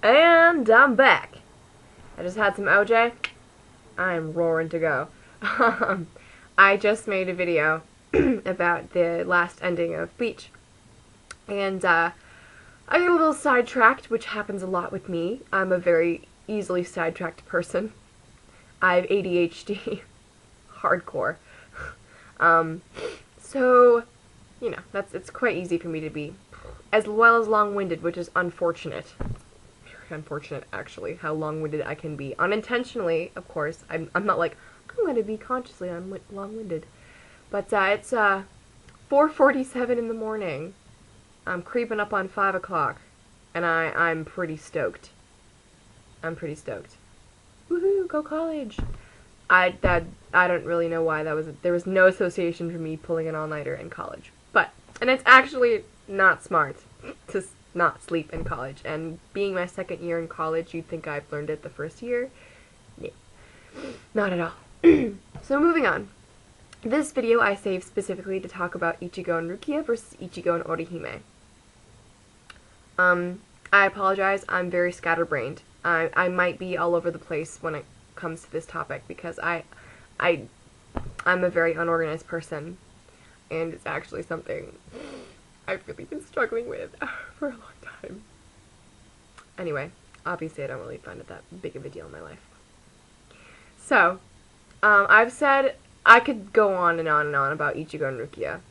And I'm back. I just had some OJ. I'm roaring to go. I just made a video about the last ending of Bleach. And I get a little sidetracked, which happens a lot with me. I'm a very easily sidetracked person. I have ADHD. Hardcore. So, you know, it's quite easy for me to be as well as long-winded, which is unfortunate. Unfortunate, actually, how long-winded I can be. Unintentionally, of course. I'm not like, I'm going to be consciously long-winded. But it's 4:47 in the morning. I'm creeping up on 5 o'clock. And I'm pretty stoked. I'm pretty stoked. Woohoo, go college! I don't really know why there was no association for me pulling an all-nighter in college. And it's actually not smart to not sleep in college. And being my second year in college, you'd think I've learned it the first year. No, not at all. So moving on. This video I saved specifically to talk about Ichigo and Rukia versus Ichigo and Orihime. I apologize, I'm very scatterbrained. I might be all over the place when it comes to this topic because I'm a very unorganized person, and it's actually something I've really been struggling with for a long time. Anyway, obviously I don't really find it that big of a deal in my life. So, I've said I could go on and on and on about Ichigo and Rukia,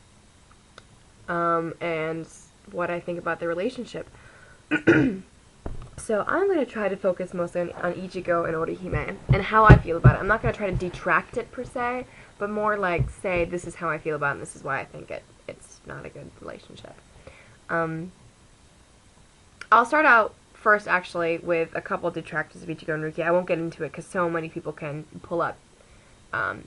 and what I think about their relationship. So I'm going to try to focus mostly on Ichigo and Orihime and how I feel about it. I'm not going to try to detract it per se, but more like say this is how I feel about it and this is why I think it's not a good relationship. I'll start out first actually with a couple of detractors of Ichigo and Rukia. I won't get into it because so many people can pull up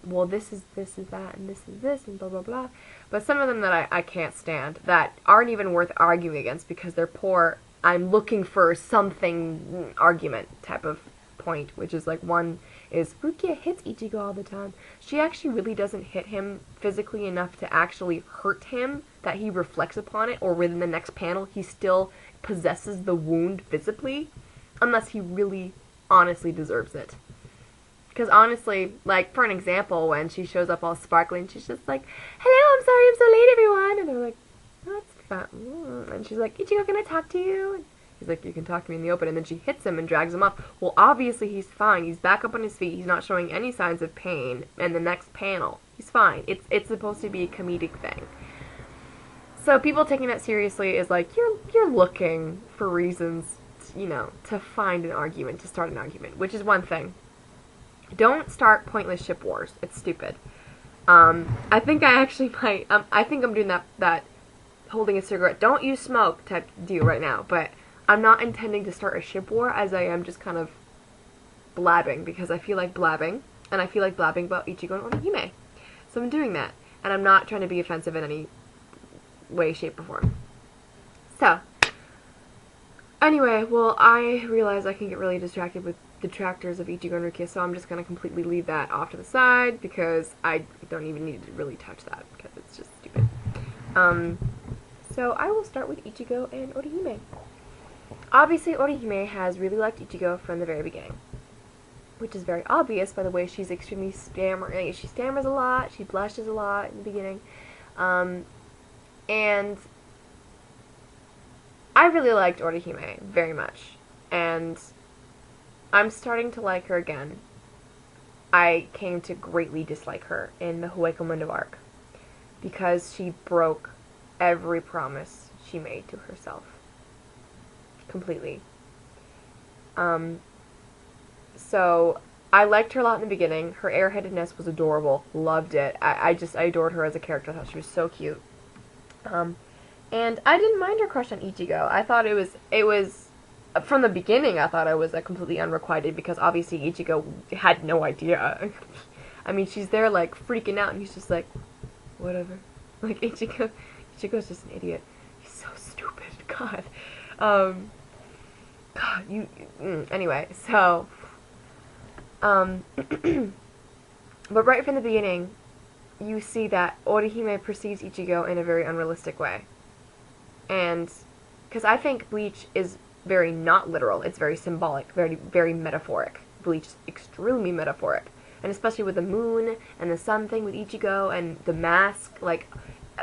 well, this is that, and this is this, and blah, blah, blah. But some of them that I can't stand, that aren't even worth arguing against because they're poor, I'm looking for something argument type of point, which is like one is, Rukia hits Ichigo all the time. She actually really doesn't hit him physically enough to actually hurt him, that he reflects upon it, or within the next panel he still possesses the wound visibly, unless he really honestly deserves it. Because honestly, like, for an example, when she shows up all sparkling, she's just like, hello, I'm sorry I'm so late, everyone. And they're like, that's fine. And she's like, Ichigo, can I talk to you? And he's like, you can talk to me in the open. And then she hits him and drags him off. Well, obviously he's fine. He's back up on his feet. He's not showing any signs of pain. And the next panel, he's fine. It's supposed to be a comedic thing. So people taking that seriously is like, you're looking for reasons, you know, to find an argument, to start an argument, which is one thing. Don't start pointless ship wars. It's stupid. I think I actually might, I think I'm doing that holding a cigarette, don't use smoke type deal right now, but I'm not intending to start a ship war as I am just kind of blabbing, because I feel like blabbing, and I feel like blabbing about Ichigo and Orihime. So I'm doing that, and I'm not trying to be offensive in any way, shape, or form. So, anyway, well, I realize I can get really distracted with detractors of Ichigo and Rukia, so I'm just going to completely leave that off to the side, because I don't even need to really touch that, because it's just stupid. So I will start with Ichigo and Orihime. Obviously, Orihime has really liked Ichigo from the very beginning, which is very obvious by the way she's extremely she stammers a lot, she blushes a lot in the beginning, and I really liked Orihime very much, and I'm starting to like her again. I came to greatly dislike her in the Hueco arc because she broke every promise she made to herself. Completely. So I liked her a lot in the beginning. Her airheadedness was adorable. Loved it. I adored her as a character. I thought she was so cute. And I didn't mind her crush on Ichigo. I thought it was from the beginning, I thought I was completely unrequited because obviously Ichigo had no idea. I mean, she's there like freaking out and he's just like, whatever. Like Ichigo's just an idiot. He's so stupid. God. Anyway, so, but right from the beginning, you see that Orihime perceives Ichigo in a very unrealistic way. And, because I think Bleach is very not literal. It's very symbolic, very, very metaphoric. Bleach is extremely metaphoric. And especially with the moon and the sun thing with Ichigo and the mask, like,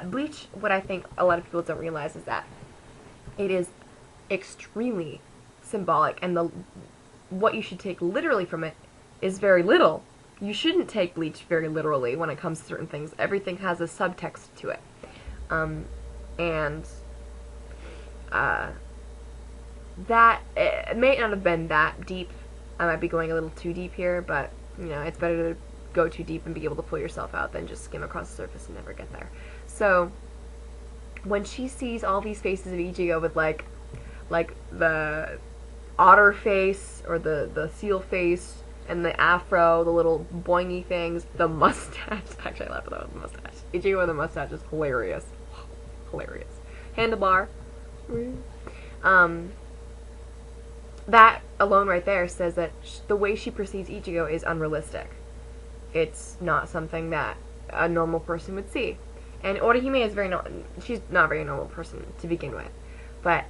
Bleach, what I think a lot of people don't realize is that it is extremely symbolic, and what you should take literally from it is very little. You shouldn't take Bleach very literally when it comes to certain things. Everything has a subtext to it. That, it may not have been that deep. I might be going a little too deep here, but, you know, it's better to go too deep and be able to pull yourself out than just skim across the surface and never get there. So, when she sees all these faces of Ichigo with, like the otter face, or the seal face, and the afro, the little boingy things, the mustache. Actually, I laughed at the mustache. Ichigo with the mustache is hilarious. Hilarious. Handlebar. That alone right there says that the way she perceives Ichigo is unrealistic. It's not something that a normal person would see. And Orihime is she's not a very normal person to begin with. But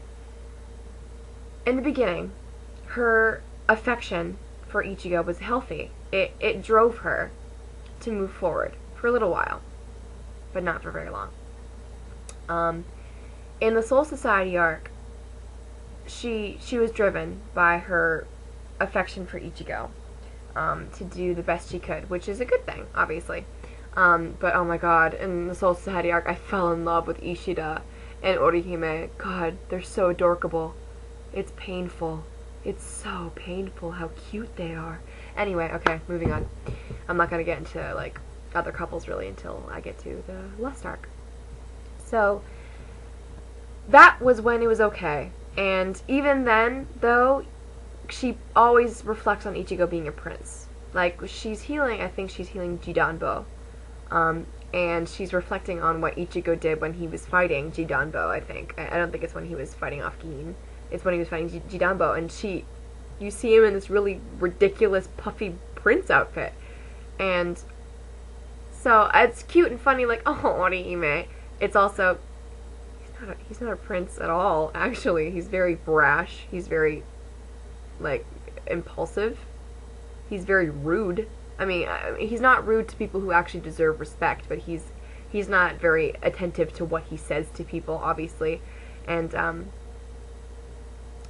in the beginning, her affection for Ichigo was healthy. It drove her to move forward for a little while, but not for very long. In the Soul Society arc, she was driven by her affection for Ichigo, to do the best she could, which is a good thing, obviously. But oh my god, in the Soul Society arc, I fell in love with Ishida and Orihime. God, they're so adorable. It's painful. It's so painful how cute they are. Anyway, okay, moving on. I'm not gonna get into, like, other couples really until I get to the last arc. So, that was when it was okay. And even then, though, she always reflects on Ichigo being a prince. Like, she's healing, I think she's healing Jidanbo. And she's reflecting on what Ichigo did when he was fighting Jidanbo, I think. I don't think it's when he was fighting off Gin. It's when he was fighting Jidanbo, and you see him in this really ridiculous, puffy prince outfit. And so, it's cute and funny, like, oh, Orihime. It's also, he's not a prince at all, actually. He's very brash. He's very, like, impulsive. He's very rude. I mean, he's not rude to people who actually deserve respect, but he's not very attentive to what he says to people, obviously. And,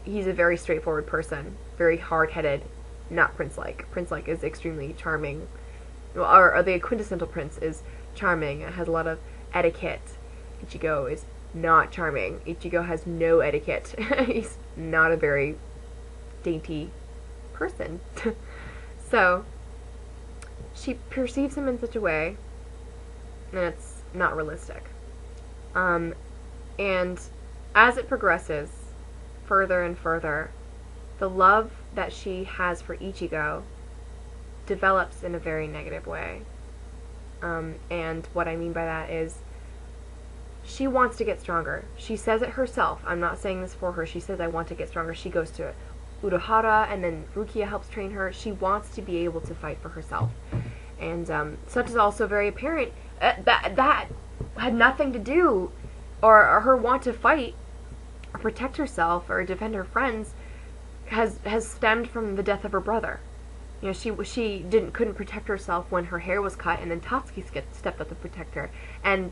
he's a very straightforward person, very hard-headed, not prince-like. Prince-like is extremely charming. Or the quintessential prince is charming. It has a lot of etiquette. Ichigo is not charming. Ichigo has no etiquette. He's not a very dainty person. So, she perceives him in such a way, and it's not realistic. And as it progresses, further and further, the love that she has for Ichigo develops in a very negative way. And what I mean by that is, she wants to get stronger. She says it herself. I'm not saying this for her. She says, I want to get stronger. She goes to Urahara, and then Rukia helps train her. She wants to be able to fight for herself. And such is also very apparent. That had nothing to do, or her want to fight, or protect herself, or defend her friends, has stemmed from the death of her brother. You know, she couldn't protect herself when her hair was cut, and then Tatsuki stepped up to protect her. And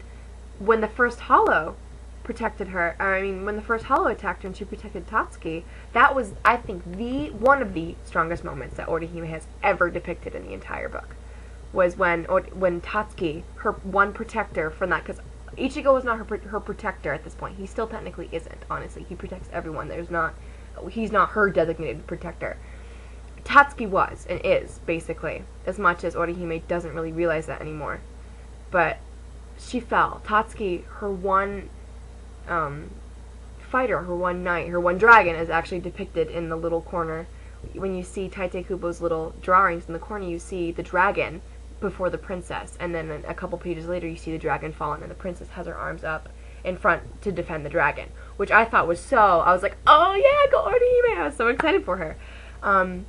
when the first Hollow protected her, when the first Hollow attacked her and she protected Tatsuki, that was, I think, one of the strongest moments that Orihime has ever depicted in the entire book. Was when Tatsuki, her one protector from that, because Ichigo was not her protector at this point. He still technically isn't, honestly. He protects everyone. He's not her designated protector. Tatsuki was, and is, basically, as much as Orihime doesn't really realize that anymore. But she fell. Tatsuki, her one fighter, her one knight, her one dragon, is actually depicted in the little corner. When you see Taite Kubo's little drawings in the corner, you see the dragon before the princess, and then a couple pages later you see the dragon fallen, and the princess has her arms up in front to defend the dragon, which I thought was I was like, oh yeah, go Orihime! I was so excited for her. And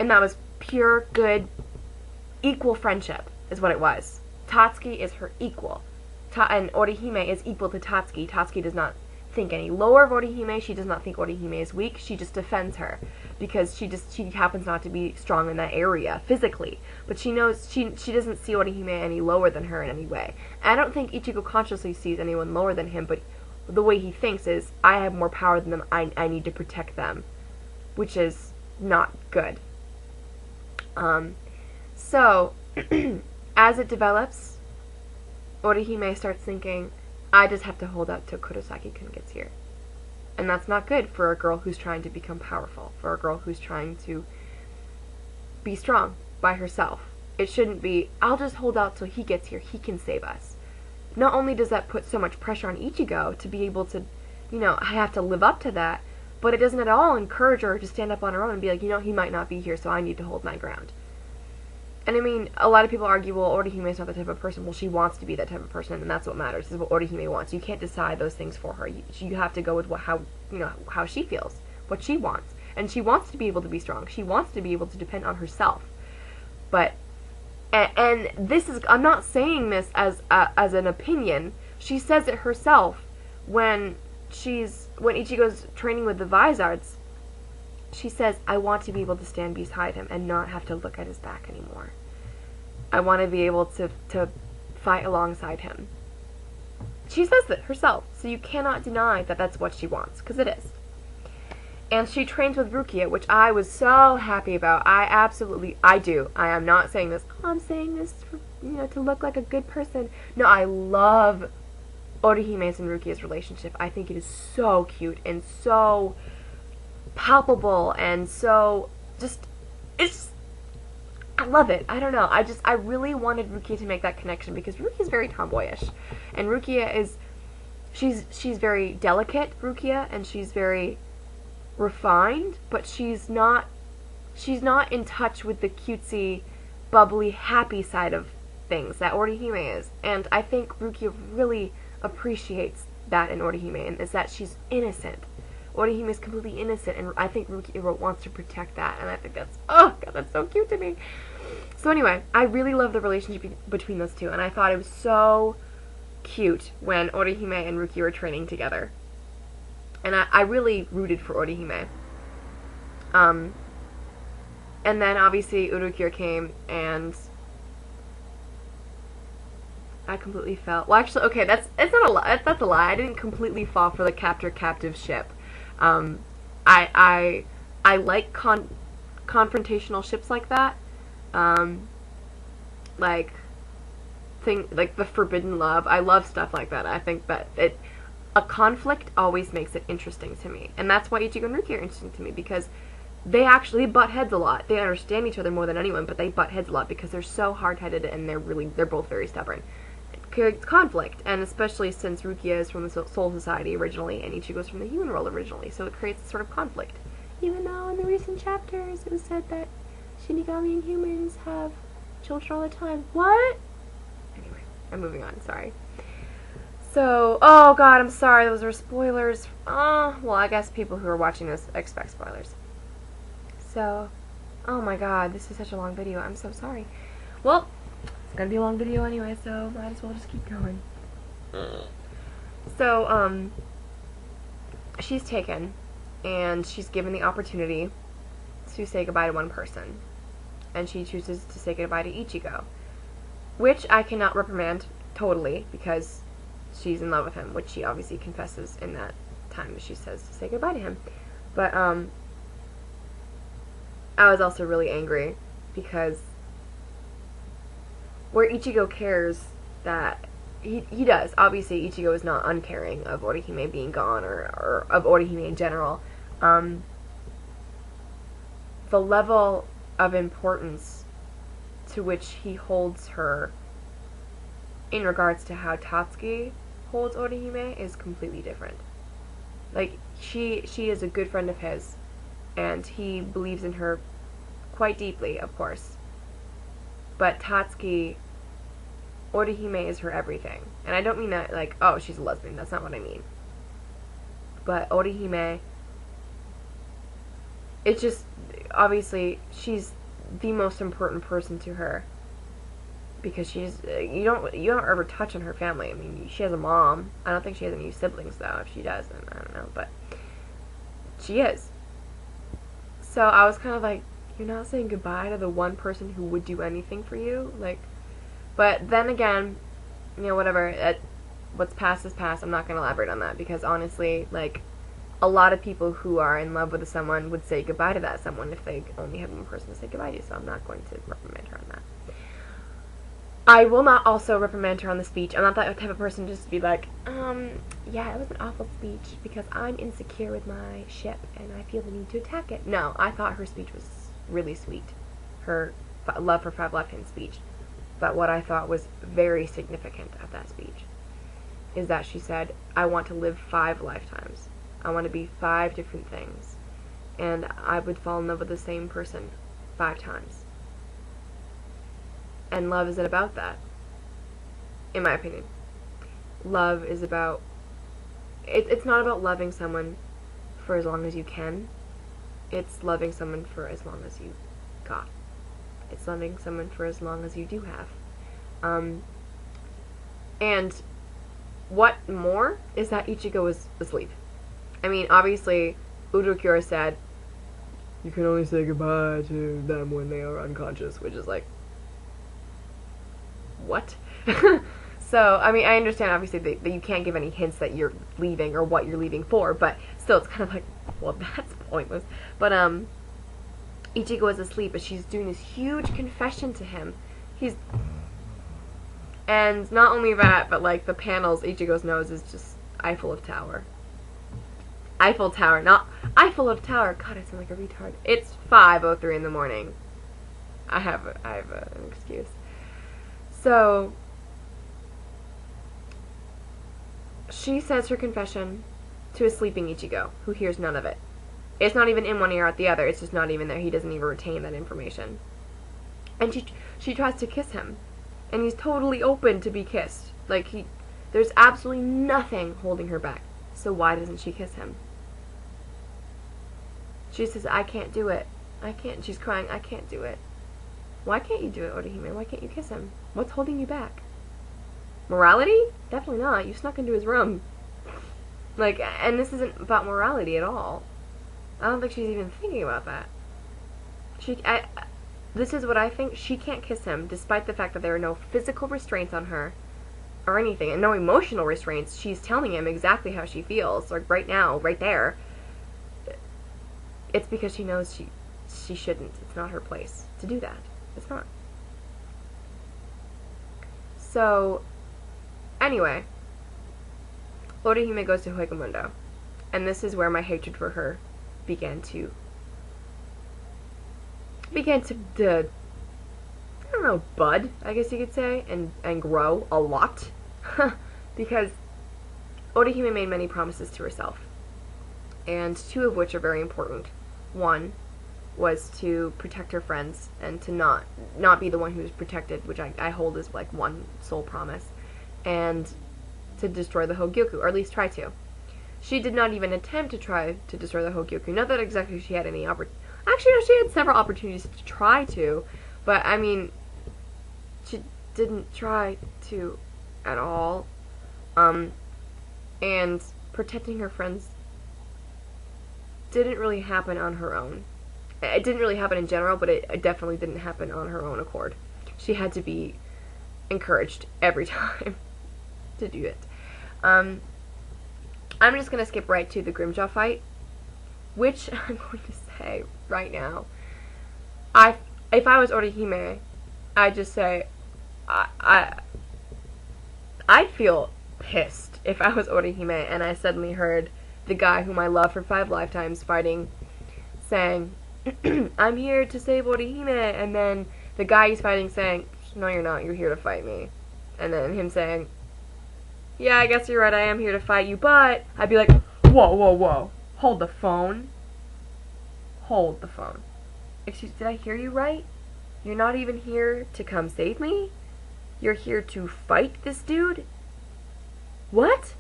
that was pure, good, equal friendship, is what it was. Tatsuki is her equal. And Orihime is equal to Tatsuki. Tatsuki does not think any lower of Orihime. She does not think Orihime is weak. She just defends her because she happens not to be strong in that area physically. But she knows she doesn't see Orihime any lower than her in any way. And I don't think Ichigo consciously sees anyone lower than him, but the way he thinks is, I have more power than them. I need to protect them, which is not good. So as it develops, Orihime starts thinking, I just have to hold out till Kurosaki-kun gets here. And that's not good for a girl who's trying to become powerful, for a girl who's trying to be strong by herself. It shouldn't be, I'll just hold out till he gets here, he can save us. Not only does that put so much pressure on Ichigo to be able to, I have to live up to that, but it doesn't at all encourage her to stand up on her own and be like, he might not be here, so I need to hold my ground. And I mean, a lot of people argue, well, Orihime is not that type of person. Well, she wants to be that type of person, and that's what matters, is what Orihime wants. You can't decide those things for her. You have to go with how she feels, what she wants. And she wants to be able to be strong. She wants to be able to depend on herself. But, and this is, I'm not saying this as an opinion. She says it herself when Ichigo's training with the Vizards. She says, I want to be able to stand beside him and not have to look at his back anymore. I want to be able to fight alongside him. She says that herself, so you cannot deny that that's what she wants, because it is. And she trains with Rukia, which I was so happy about. I do. I am not saying this, I'm saying this for, to look like a good person. No, I love Orihime's and Rukia's relationship. I think it is so cute and so palpable and so I love it. I don't know. I really wanted Rukia to make that connection because Rukia is very tomboyish, and Rukia is she's very delicate, Rukia, and she's very refined, but she's not in touch with the cutesy, bubbly, happy side of things that Orihime is. And I think Rukia really appreciates that in Orihime, and is that she's innocent. Orihime is completely innocent, and I think Rukia wants to protect that, and I think that's, oh god, that's so cute to me. So anyway, I really love the relationship between those two, and I thought it was so cute when Orihime and Rukia were training together. And I really rooted for Orihime. And then obviously Urukir came, and I completely fell. Well, actually, okay, that's not a lie. That's a lie. I didn't completely fall for the captor-captive ship. I like confrontational ships like that. Like the forbidden love. I love stuff like that. I think that a conflict always makes it interesting to me, and that's why Ichigo and Rukia are interesting to me, because they actually butt heads a lot. They understand each other more than anyone, but they butt heads a lot because they're so hard-headed and they're both very stubborn. It creates conflict, and especially since Rukia is from the Soul Society originally and Ichigo's from the human world originally, so it creates a sort of conflict. Even though in the recent chapters it was said that Shinigami and humans have children all the time. What? Anyway, I'm moving on, sorry. So, oh god, I'm sorry, those are spoilers. Well, I guess people who are watching this expect spoilers. So, oh my god, this is such a long video, I'm so sorry. Well, it's gonna be a long video anyway, so might as well just keep going. So, she's taken, and she's given the opportunity to say goodbye to one person. And she chooses to say goodbye to Ichigo. Which I cannot reprimand totally, because she's in love with him, which she obviously confesses in that time that she says to say goodbye to him. But, I was also really angry, because where Ichigo cares that he does. Obviously, Ichigo is not uncaring of Orihime being gone, or of Orihime in general. The level of importance to which he holds her in regards to how Tatsuki holds Orihime is completely different. Like, she is a good friend of his, and he believes in her quite deeply, of course. But Tatsuki, Orihime is her everything. And I don't mean that like, oh, she's a lesbian. That's not what I mean. But Orihime, it's just, obviously, she's the most important person to her. because she's you don't ever touch on her family. I mean, she has a mom. I don't think she has any siblings though. If she does, then I don't know, but she is. So I was kind of like, you're not saying goodbye to the one person who would do anything for you, like. But then again, you know, whatever. What's past is past. I'm not gonna elaborate on that because honestly, like, a lot of people who are in love with someone would say goodbye to that someone if they only have one person to say goodbye to. So I'm not going to reprimand her on that. I will not also reprimand her on the speech. I'm not that type of person just to be like, yeah, it was an awful speech because I'm insecure with my ship and I feel the need to attack it. No, I thought her speech was really sweet. Her love for 5 lifetimes speech. But what I thought was very significant at that speech is that she said, I want to live 5 lifetimes. I want to be 5 different things. And I would fall in love with the same person 5 times. And love isn't about that, in my opinion. Love is about, it's not about loving someone for as long as you can. It's loving someone for as long as you got. It's loving someone for as long as you do have. And what more is that Ichigo was asleep. I mean, obviously, Urukyura said, you can only say goodbye to them when they are unconscious, which is like, what? So, I mean, I understand, obviously, that you can't give any hints that you're leaving or what you're leaving for, but still, it's kind of like, well, that's pointless. But, Ichigo is asleep, but she's doing this huge confession to him. And not only that, but, like, the panels, Ichigo's nose is just Eiffel Tower. Eiffel Tower, not Eiffel Tower. God, I sound like a retard. It's 5:03 in the morning. I have an excuse. So, she says her confession to a sleeping Ichigo, who hears none of it. It's not even in one ear out the other. It's just not even there. He doesn't even retain that information. And she tries to kiss him, and he's totally open to be kissed. Like, there's absolutely nothing holding her back. So why doesn't she kiss him? She says, I can't do it. I can't. She's crying, I can't do it. Why can't you do it, Orihime? Why can't you kiss him? What's holding you back? Morality? Definitely not. You snuck into his room. Like, and this isn't about morality at all. I don't think she's even thinking about that. This is what I think. She can't kiss him, despite the fact that there are no physical restraints on her, or anything, and no emotional restraints. She's telling him exactly how she feels, like right now, right there. It's because she knows she shouldn't. It's not her place to do that. It's not. So, anyway, Orihime goes to Hoikamundo, and this is where my hatred for her began to I don't know, bud, I guess you could say, and grow a lot. Because Orihime made many promises to herself, and 2 of which are very important. One was to protect her friends and to not be the one who was protected, which I hold as like one sole promise, and to destroy the Hogyoku, or at least try to. She did not even attempt to try to destroy the Hogyoku. Not that exactly she had any actually, no, she had several opportunities to try to, but I mean, she didn't try to at all. And protecting her friends didn't really happen on her own. It didn't really happen in general, but it definitely didn't happen on her own accord. She had to be encouraged every time to do it. I'm just going to skip right to the Grimjaw fight, which I'm going to say right now. If I was Orihime, I'd just say, I'd feel pissed if I was Orihime and I suddenly heard the guy whom I love for 5 lifetimes fighting saying, I'm here to save Orihime, and then the guy he's fighting saying, no you're not, you're here to fight me. And then him saying, yeah, I guess you're right, I am here to fight you, but I'd be like, whoa, whoa, whoa, hold the phone. Hold the phone. Excuse, did I hear you right? You're not even here to come save me? You're here to fight this dude? What?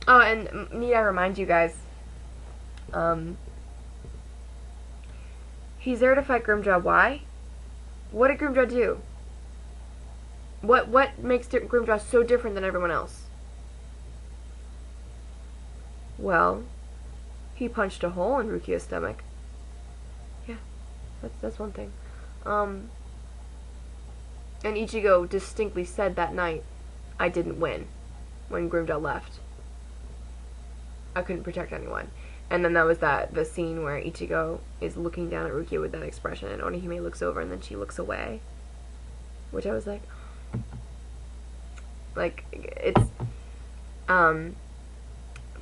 Oh, and need I remind you guys, he's there to fight Grimjaw. Why? What did Grimjaw do? What makes Grimjaw so different than everyone else? Well, he punched a hole in Rukia's stomach. Yeah, that's one thing. And Ichigo distinctly said that night, I didn't win when Grimjaw left. I couldn't protect anyone. And then that was the scene where Ichigo is looking down at Rukia with that expression, and Orihime looks over, and then she looks away. Which I was like, it's,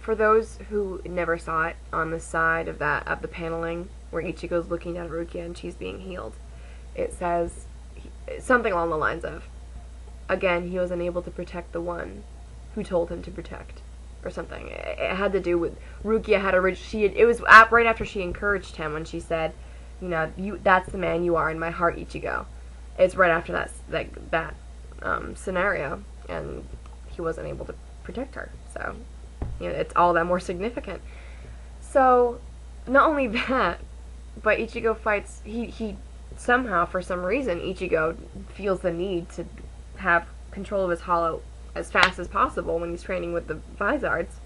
for those who never saw it, on the side of the paneling where Ichigo's looking down at Rukia and she's being healed, it says something along the lines of, again, he was unable to protect the one who told him to protect, or something. It had to do with Rukia it was right after she encouraged him when she said, that's the man you are in my heart, Ichigo. It's right after that scenario, and he wasn't able to protect her, so it's all that more significant. So not only that, but Ichigo fights. He somehow, for some reason, Ichigo feels the need to have control of his hollow as fast as possible when he's training with the Vizards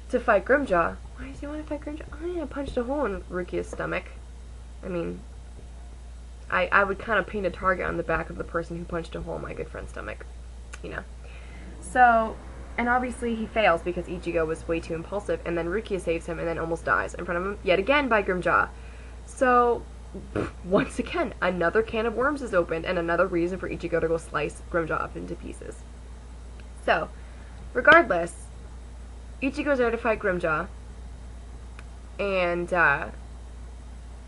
to fight Grimjaw. Why does he want to fight Grimjaw? I punched a hole in Rukia's stomach. I mean, I would kind of paint a target on the back of the person who punched a hole in my good friend's stomach. So, and obviously he fails because Ichigo was way too impulsive, and then Rukia saves him and then almost dies in front of him yet again by Grimjaw. So, once again, another can of worms is opened, and another reason for Ichigo to go slice Grimjaw up into pieces. So, regardless, Ichigo's there to fight Grimjaw, and so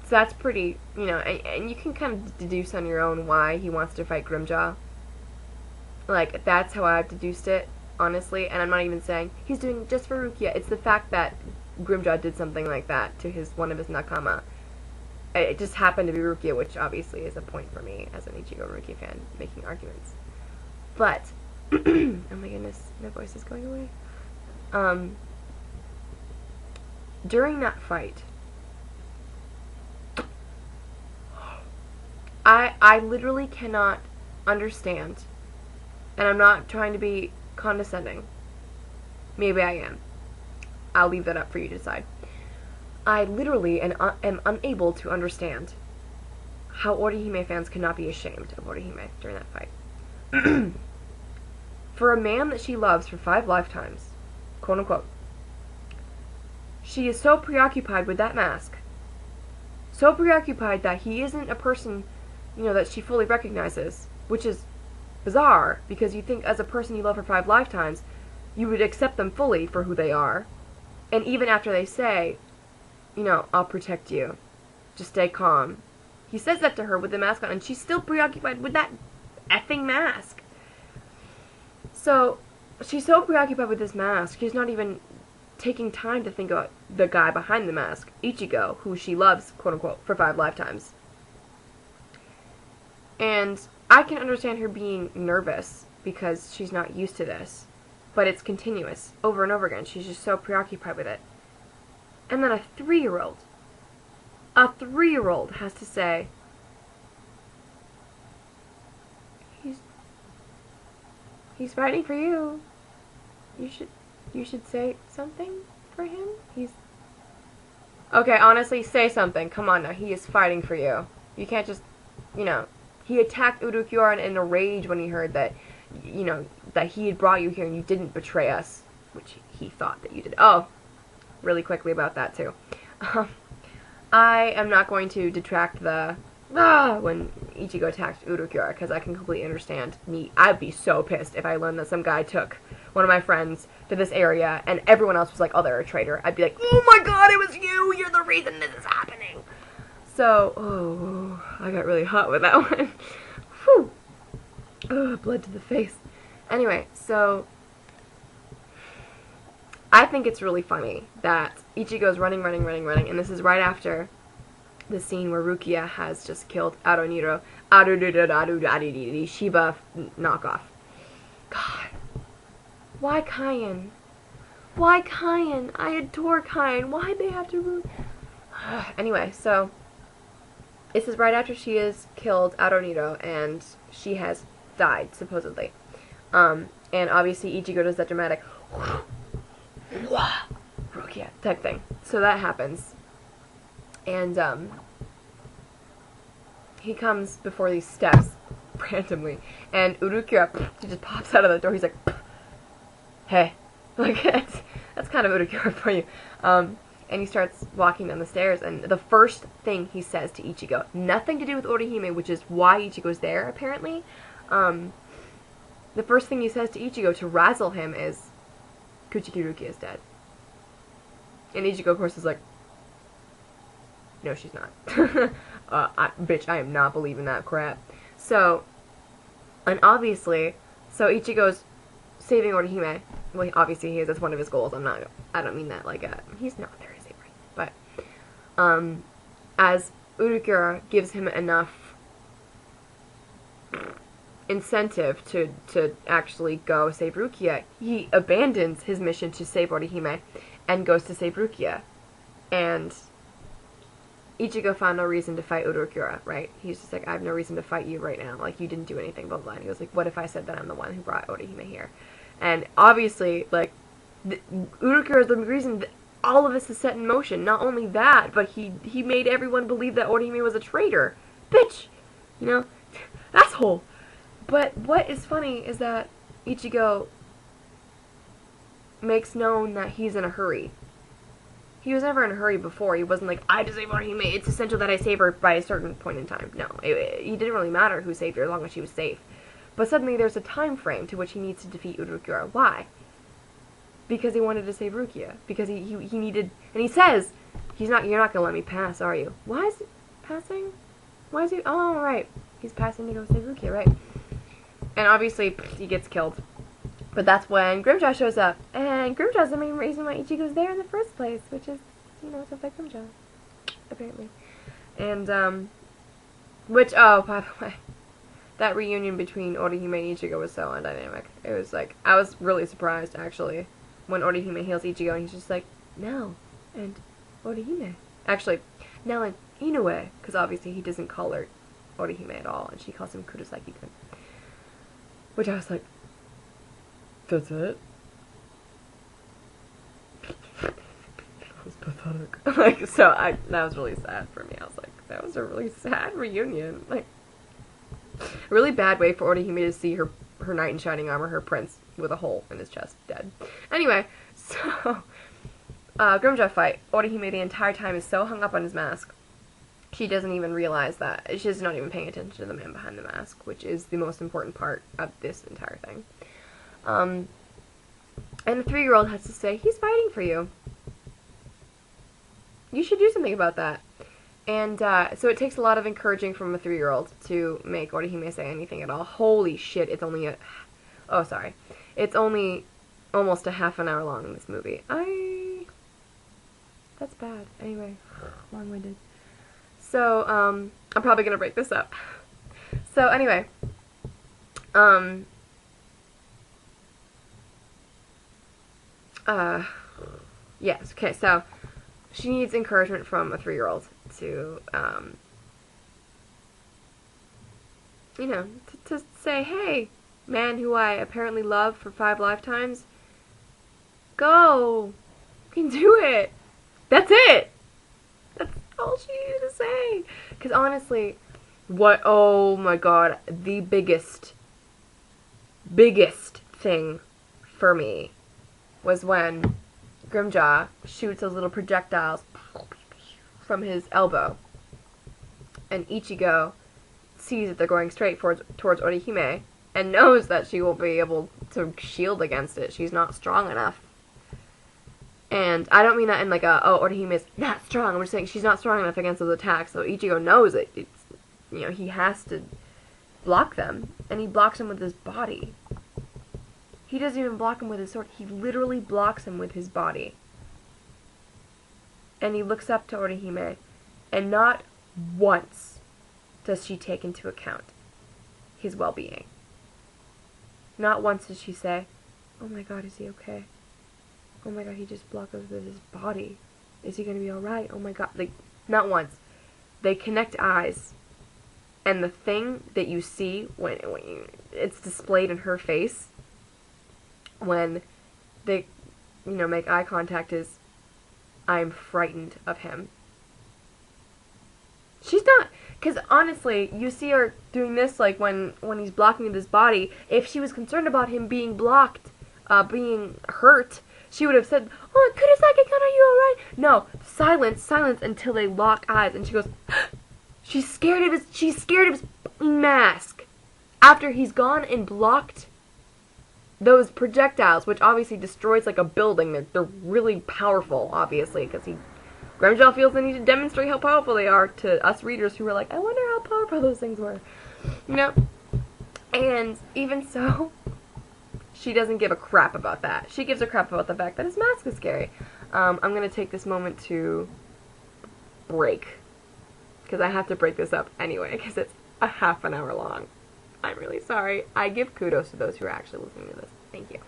that's pretty, and you can kind of deduce on your own why he wants to fight Grimjaw. That's how I've deduced it, honestly, and I'm not even saying he's doing it just for Rukia. It's the fact that Grimjaw did something like that to one of his nakama. It just happened to be Rukia, which obviously is a point for me as an Ichigo and Rukia fan, making arguments. But, oh my goodness, my voice is going away. During that fight, I literally cannot understand, and I'm not trying to be condescending. Maybe I am. I'll leave that up for you to decide. I literally am unable to understand how Orihime fans cannot be ashamed of Orihime during that fight. For a man that she loves for 5 lifetimes, quote unquote, she is so preoccupied with that mask, so preoccupied that he isn't a person, that she fully recognizes, which is bizarre, because you think as a person you love for 5 lifetimes, you would accept them fully for who they are, and even after they say, I'll protect you, just stay calm. He says that to her with the mask on, and she's still preoccupied with that effing mask. So, she's so preoccupied with this mask, she's not even taking time to think about the guy behind the mask, Ichigo, who she loves, quote-unquote, for 5 lifetimes. And I can understand her being nervous, because she's not used to this. But it's continuous, over and over again. She's just so preoccupied with it. And then a 3-year-old has to say, he's fighting for you. You should say something for him. Okay, honestly, say something. Come on now, he is fighting for you. You can't just, he attacked Urukyoran in a rage when he heard that, that he had brought you here and you didn't betray us, which he thought that you did. Oh, really quickly about that too. I am not going to detract the when Ichigo attacked Urukyoran, because I can completely understand me. I'd be so pissed if I learned that some guy took one of my friends to this area and everyone else was like, oh, they're a traitor. I'd be like, oh my god, it was you! You're the reason this is happening! So, I got really hot with that one. Whew. Blood to the face. Anyway, so I think it's really funny that Ichigo's running, and this is right after the scene where Rukia has just killed Aroniro, Shiba knockoff. God. Why Kaien? Why Kaien? I adore Kaien. Why'd they have to Anyway, so this is right after she has killed Aroniro, and she has died, supposedly. And obviously Ichigo does that dramatic Rukia type thing. So that happens. And he comes before these steps randomly, and Urukira, he just pops out of the door. He's like, hey. Like, that's kind of Urukira for you. And he starts walking down the stairs, and the first thing he says to Ichigo, nothing to do with Orihime, which is why Ichigo's there, apparently. The first thing he says to Ichigo to razzle him is, Kuchiki Rukia is dead. And Ichigo, of course, is like, no, she's not. Bitch, I am not believing that crap. So, and obviously, so Ichigo's saving Orihime. Well, obviously he is. That's one of his goals. I don't mean that like he's not there to save her. But, as Urukira gives him enough incentive to actually go save Rukia, he abandons his mission to save Orihime and goes to save Rukia. And Ichigo found no reason to fight Urukira, right? He's just like, I have no reason to fight you right now. Like, you didn't do anything, blah, blah, blah. And he was like, what if I said that I'm the one who brought Orihime here? And obviously, like, Urukira is the reason that all of this is set in motion. Not only that, but he made everyone believe that Orihime was a traitor. Bitch! You know? Asshole! But what is funny is that Ichigo makes known that he's in a hurry. He was never in a hurry before. He wasn't like, I have to save Orihime. It's essential that I save her by a certain point in time. No, it didn't really matter who saved her as long as she was safe. But suddenly there's a time frame to which he needs to defeat Urukira. Why? Because he wanted to save Rukia. Because he needed... And he says, you're not going to let me pass, are you? Why is he passing? Why is he... Oh, right. He's passing to go save Rukia, right. And obviously, he gets killed. But that's when Grimjaw shows up. And Grimjaw's the main reason why Ichigo's there in the first place. Which is, to fight Grimjaw. Apparently. And, which, oh, by the way, that reunion between Orihime and Ichigo was so undynamic. It was like, I was really surprised, actually, when Orihime heals Ichigo, and he's just like, no, and Orihime. Actually, now and Inoue, because obviously he doesn't call her Orihime at all, and she calls him Kurosaki-kun. Which I was like, that's it? That was pathetic. Like, so that was really sad for me. I was like, that was a really sad reunion. Like, a really bad way for Orihime to see her knight in shining armor, her prince, with a hole in his chest, dead. Anyway, so, Grimjaw fight. Orihime the entire time is so hung up on his mask, she doesn't even realize that. She's not even paying attention to the man behind the mask, which is the most important part of this entire thing. And the 3-year-old has to say, he's fighting for you. You should do something about that. And, so it takes a lot of encouraging from a 3-year-old to make Orihime say anything at all. Holy shit, it's only it's only almost a half an hour long in this movie. That's bad. Anyway, long-winded. So, I'm probably gonna break this up. So, anyway, yes, okay, so, she needs encouragement from a 3-year-old to, to say, hey, man who I apparently love for 5 lifetimes, go, you can do it, that's it, that's all she needed to say, because honestly, oh my god, the biggest thing for me was when Grimjaw shoots those little projectiles from his elbow, and Ichigo sees that they're going straight towards Orihime, and knows that she will be able to shield against it. She's not strong enough. And I don't mean that in like Orihime is not strong. I'm just saying she's not strong enough against those attacks, so Ichigo knows it. It's, he has to block them, and he blocks them with his body. He doesn't even block him with his sword. He literally blocks him with his body. And he looks up to Orihime, and not once does she take into account his well-being. Not once does she say, oh my god, is he okay? Oh my god, he just blocked us with his body. Is he gonna be alright? Oh my god. Like, not once. They connect eyes. And the thing that you see when it's displayed in her face when they, make eye contact is, I'm frightened of him. She's not, because honestly, you see her doing this, like, when he's blocking with his body. If she was concerned about him being blocked, being hurt, she would have said, oh, Kurosaki-kun, are you alright? No, silence until they lock eyes, and she goes, she's scared of his mask. After he's gone and blocked those projectiles, which obviously destroys, like, a building. They're really powerful, obviously, because Grimjaw feels the need to demonstrate how powerful they are to us readers who were like, I wonder how powerful those things were. And even so, she doesn't give a crap about that. She gives a crap about the fact that his mask is scary. I'm going to take this moment to break, because I have to break this up anyway, because it's a half an hour long. I'm really sorry. I give kudos to those who are actually listening to this. Thank you.